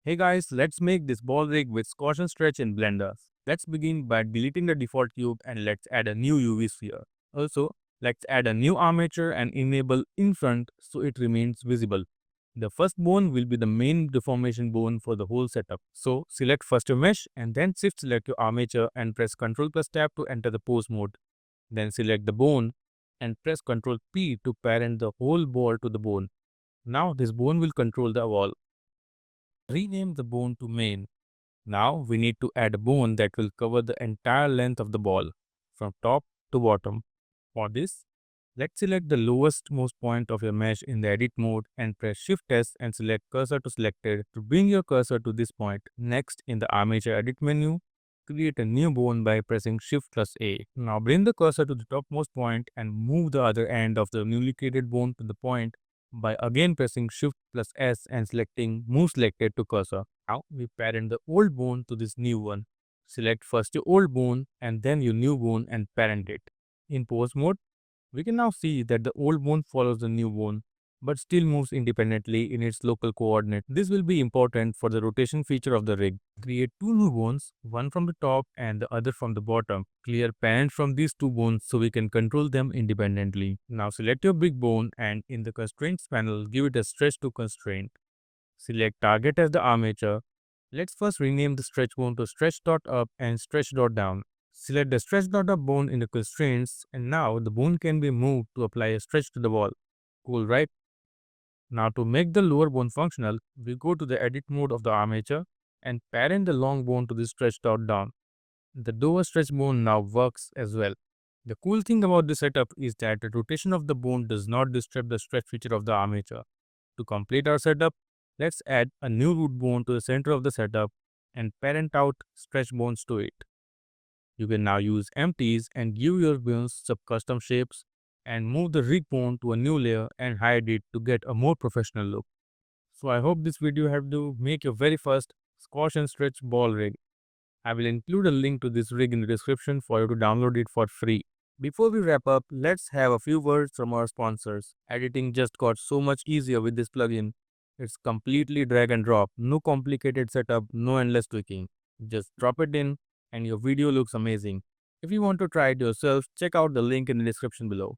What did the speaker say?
Hey guys, let's make this ball rig with squash and stretch in Blender. Let's begin by deleting the default cube and let's add a new UV sphere. Also, let's add a new armature and enable in front so it remains visible. The first bone will be the main deformation bone for the whole setup. So select first your mesh and then shift select your armature and press Ctrl plus tab to enter the pose mode. Then select the bone and press Ctrl P to parent the whole ball to the bone. Now this bone will control the wall. Rename the bone to main. Now we need to add a bone that will cover the entire length of the ball from top to bottom. For this, let's select the lowest most point of your mesh in the edit mode and press Shift S and select cursor to selected to bring your cursor to this point. Next, in the armature edit menu, create a new bone by pressing Shift plus A. Now bring the cursor to the topmost point and move the other end of the newly created bone to the point by again pressing Shift plus S and selecting Move Selected to Cursor. Now we parent the old bone to this new one. Select first your old bone and then your new bone and parent it. In pose mode, we can now see that the old bone follows the new bone, but still moves independently in its local coordinate. This will be important for the rotation feature of the rig. Create two new bones, one from the top and the other from the bottom. Clear parent from these two bones so we can control them independently. Now select your big bone and in the constraints panel, give it a stretch to constraint. Select target as the armature. Let's first rename the stretch bone to stretch.up and stretch.down. Select the stretch.up bone in the constraints and now the bone can be moved to apply a stretch to the wall. Cool, right? Now to make the lower bone functional, we go to the edit mode of the armature and parent the long bone to the stretch.down. The lower stretch bone now works as well. The cool thing about this setup is that the rotation of the bone does not disturb the stretch feature of the armature. To complete our setup, let's add a new root bone to the center of the setup and parent out stretch bones to it. You can now use empties and give your bones some custom shapes and move the rig bone to a new layer and hide it to get a more professional look. So I hope this video helped you make your very first squash and stretch ball rig. I will include a link to this rig in the description for you to download it for free. Before we wrap up, let's have a few words from our sponsors. Editing just got so much easier with this plugin. It's completely drag and drop, no complicated setup, no endless tweaking. Just drop it in and your video looks amazing. If you want to try it yourself, check out the link in the description below.